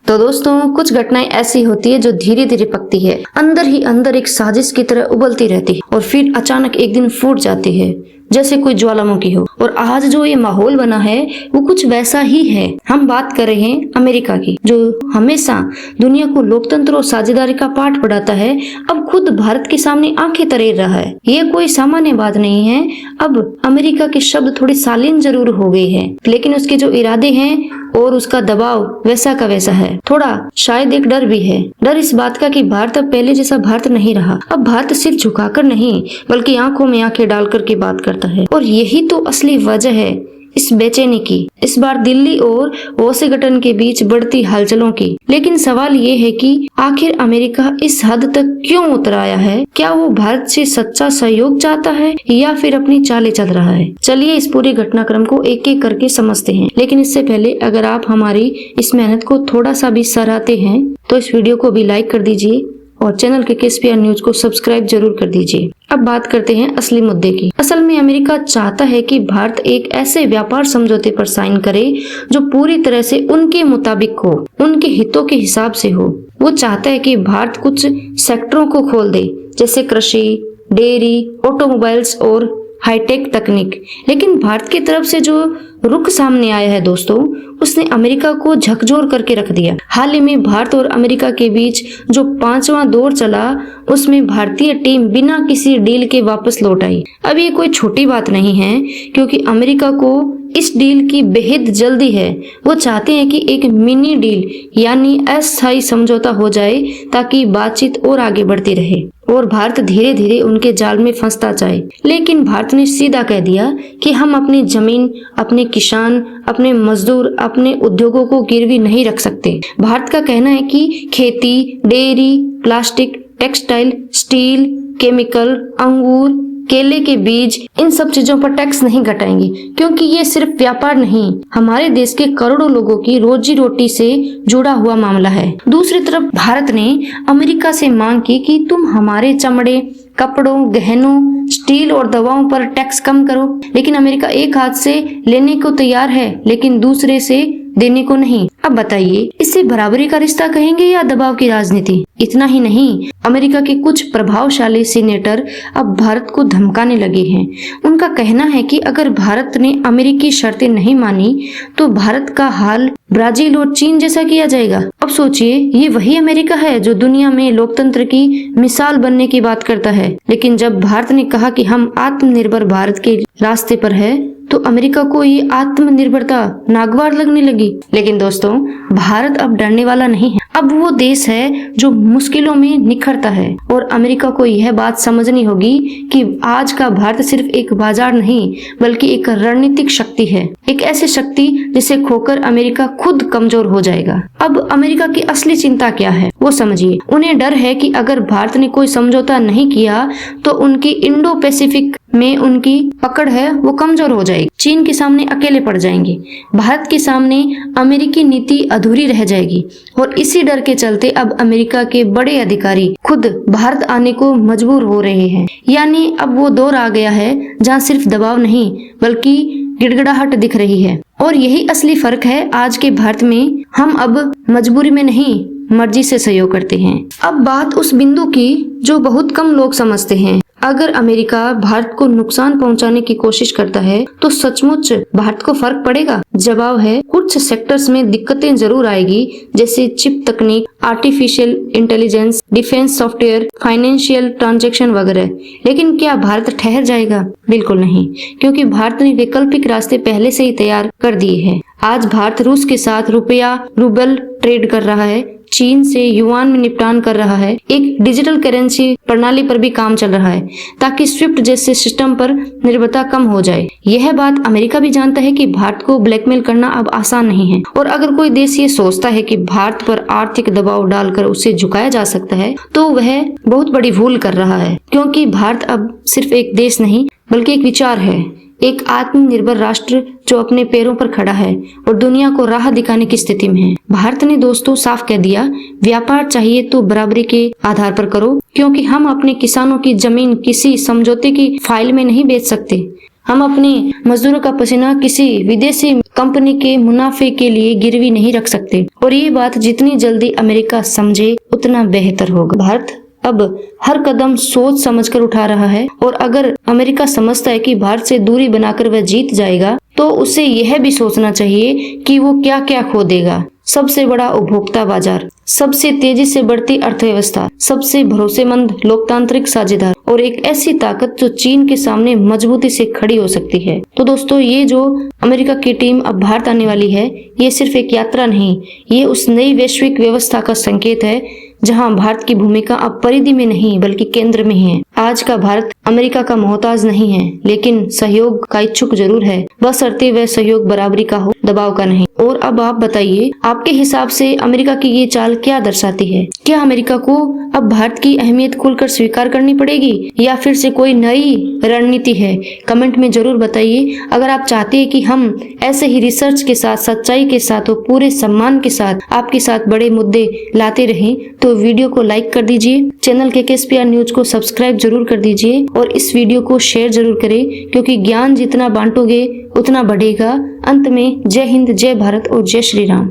तो दोस्तों कुछ घटनाएं ऐसी होती है जो धीरे धीरे पकती है, अंदर ही अंदर एक साजिश की तरह उबलती रहती है और फिर अचानक एक दिन फूट जाती है जैसे कोई ज्वालामुखी हो। और आज जो ये माहौल बना है वो कुछ वैसा ही है। हम बात कर रहे हैं अमेरिका की, जो हमेशा दुनिया को लोकतंत्र और साझेदारी का पाठ पढ़ाता है, अब खुद भारत के सामने आंखें तरेर रहा है। ये कोई सामान्य बात नहीं है। अब अमेरिका के शब्द थोड़ी शालीन जरूर हो गए हैं, लेकिन उसके जो इरादे हैं और उसका दबाव वैसा का वैसा है। थोड़ा शायद एक डर भी है, डर इस बात का कि भारत अब पहले जैसा भारत नहीं रहा। अब भारत सिर्फ झुकाकर नहीं बल्कि आंखों में आंखें डालकर के बात करता है, और यही तो असली वजह है इस बेचैनी की, इस बार दिल्ली और वॉशिंगटन के बीच बढ़ती हलचलों की। लेकिन सवाल ये है कि आखिर अमेरिका इस हद तक क्यों उतर आया है? क्या वो भारत से सच्चा सहयोग चाहता है या फिर अपनी चालें चल रहा है? चलिए इस पूरे घटनाक्रम को एक एक करके समझते हैं। लेकिन इससे पहले अगर आप हमारी इस मेहनत को थोड़ा सा भी सराहते हैं तो इस वीडियो को भी लाइक कर दीजिए और चैनल के KSPR न्यूज को सब्सक्राइब जरूर कर दीजिए। अब बात करते हैं असली मुद्दे की। असल में अमेरिका चाहता है कि भारत एक ऐसे व्यापार समझौते पर साइन करे जो पूरी तरह से उनके मुताबिक हो, उनके हितों के हिसाब से हो। वो चाहता है कि भारत कुछ सेक्टरों को खोल दे, जैसे कृषि, डेयरी, ऑटोमोबाइल्स और हाईटेक तकनीक। लेकिन भारत की तरफ से जो रुख सामने आया है दोस्तों, उसने अमेरिका को झकझोर करके रख दिया। हाल ही में भारत और अमेरिका के बीच जो 5वां दौर चला, उसमें भारतीय टीम बिना किसी डील के वापस लौट आई। अब ये कोई छोटी बात नहीं है, क्योंकि अमेरिका को इस डील की बेहद जल्दी है। वो चाहते हैं कि एक मिनी डील यानी अस्थायी समझौता हो जाए ताकि बातचीत और आगे बढ़ती रहे और भारत धीरे धीरे उनके जाल में फंसता जाए। लेकिन भारत ने सीधा कह दिया कि हम अपनी जमीन, अपने किसान, अपने मजदूर, अपने उद्योगों को गिरवी नहीं रख सकते। भारत का कहना है कि खेती, dairy, plastic, textile, steel, chemical, अंगूर, केले के बीज, इन सब चीजों पर टैक्स नहीं घटाएंगे, क्योंकि ये सिर्फ व्यापार नहीं, हमारे देश के करोड़ों लोगों की रोजी रोटी से जुड़ा हुआ मामला है। दूसरी तरफ भारत ने अमेरिका से मांग की कि तुम हमारे चमड़े, कपड़ों, गहनों, स्टील और दवाओं पर टैक्स कम करो। लेकिन अमेरिका एक हाथ से लेने को तैयार है लेकिन दूसरे से देने को नहीं। अब बताइए, इसे बराबरी का रिश्ता कहेंगे या दबाव की राजनीति? इतना ही नहीं, अमेरिका के कुछ प्रभावशाली सीनेटर अब भारत को धमकाने लगे हैं। उनका कहना है कि अगर भारत ने अमेरिकी शर्तें नहीं मानी तो भारत का हाल ब्राजील और चीन जैसा किया जाएगा। अब सोचिए, ये वही अमेरिका है जो दुनिया में लोकतंत्र की मिसाल बनने की बात करता है, लेकिन जब भारत ने कहा कि हम आत्मनिर्भर भारत के रास्ते पर है तो अमेरिका को ये आत्मनिर्भरता नागवार लगने लगी। लेकिन दोस्तों, भारत अब डरने वाला नहीं है। अब वो देश है जो मुश्किलों में निखरता है और अमेरिका को यह बात समझनी होगी कि आज का भारत सिर्फ एक बाजार नहीं बल्कि एक रणनीतिक शक्ति है, एक ऐसी शक्ति जिसे खोकर अमेरिका खुद कमजोर हो जाएगा। अब अमेरिका की असली चिंता क्या है वो समझिए। उन्हें डर है कि अगर भारत ने कोई समझौता नहीं किया तो उनकी इंडो पैसिफिक में उनकी पकड़ है वो कमजोर हो जाएगी, चीन के सामने अकेले पड़ जाएंगे, भारत के सामने अमेरिकी नीति अधूरी रह जाएगी। और इसी डर के चलते अब अमेरिका के बड़े अधिकारी खुद भारत आने को मजबूर हो रहे हैं। यानी अब वो दौर आ गया है जहाँ सिर्फ दबाव नहीं बल्कि गिड़गिड़ाहट दिख रही है। और यही असली फर्क है आज के भारत में। हम अब मजबूरी में नहीं, मर्जी से सहयोग करते हैं। अब बात उस बिंदु की जो बहुत कम लोग समझते हैं। अगर अमेरिका भारत को नुकसान पहुंचाने की कोशिश करता है तो सचमुच भारत को फर्क पड़ेगा? जवाब है, कुछ सेक्टर्स में दिक्कतें जरूर आएगी, जैसे चिप तकनीक, artificial intelligence, defence software, financial transaction वगैरह। लेकिन क्या भारत ठहर जाएगा? बिल्कुल नहीं, क्योंकि भारत ने वैकल्पिक रास्ते पहले से ही तैयार कर दिए हैं। आज भारत रूस के साथ रुपया रूबल ट्रेड कर रहा है, चीन से युआन में निपटान कर रहा है, एक डिजिटल करेंसी प्रणाली पर भी काम चल रहा है ताकि स्विफ्ट जैसे सिस्टम पर निर्भरता कम हो जाए। यह बात अमेरिका भी जानता है कि भारत को ब्लैकमेल करना अब आसान नहीं है। और अगर कोई देश ये सोचता है कि भारत पर आर्थिक दबाव डालकर उसे झुकाया जा सकता है तो वह बहुत बड़ी भूल कर रहा है, क्योंकि भारत अब सिर्फ एक देश नहीं बल्कि एक विचार है, एक आत्मनिर्भर राष्ट्र जो अपने पैरों पर खड़ा है और दुनिया को राह दिखाने की स्थिति में है। भारत ने दोस्तों साफ कह दिया, व्यापार चाहिए तो बराबरी के आधार पर करो, क्योंकि हम अपने किसानों की जमीन किसी समझौते की फाइल में नहीं बेच सकते। हम अपने मजदूरों का पसीना किसी विदेशी कंपनी के मुनाफे के लिए गिरवी नहीं रख सकते और ये बात जितनी जल्दी अमेरिका समझे उतना बेहतर होगा। भारत अब हर कदम सोच समझकर उठा रहा है और अगर अमेरिका समझता है कि भारत से दूरी बनाकर वह जीत जाएगा तो उसे यह भी सोचना चाहिए कि वो क्या क्या खो देगा। सबसे बड़ा उपभोक्ता बाजार, सबसे तेजी से बढ़ती अर्थव्यवस्था, सबसे भरोसेमंद लोकतांत्रिक साझेदार और एक ऐसी ताकत जो चीन के सामने मजबूती से खड़ी हो सकती है। तो दोस्तों, ये जो अमेरिका की टीम अब भारत आने वाली है, ये सिर्फ एक यात्रा नहीं, ये उस नई वैश्विक व्यवस्था का संकेत है जहां भारत की भूमिका अब परिधि में नहीं बल्कि केंद्र में है। आज का भारत अमेरिका का मोहताज नहीं है, लेकिन सहयोग का इच्छुक जरूर है, बशर्ते वह सहयोग बराबरी का हो, दबाव का नहीं। और अब आप बताइए, आपके हिसाब से अमेरिका की ये चाल क्या दर्शाती है? क्या अमेरिका को अब भारत की अहमियत खुलकर स्वीकार करनी पड़ेगी या फिर से कोई नई रणनीति है? कमेंट में जरूर बताइए। अगर आप चाहते हैं कि हम ऐसे ही रिसर्च के साथ, सच्चाई के साथ और पूरे सम्मान के साथ आपके साथ बड़े मुद्दे लाते रहें तो वीडियो को लाइक कर दीजिए, चैनल KKSPR न्यूज को सब्सक्राइब जरूर कर दीजिए और इस वीडियो को शेयर जरूर करें, क्योंकि ज्ञान जितना बांटोगे उतना बढ़ेगा। अंत में जय हिंद, जय भारत और जय श्री राम।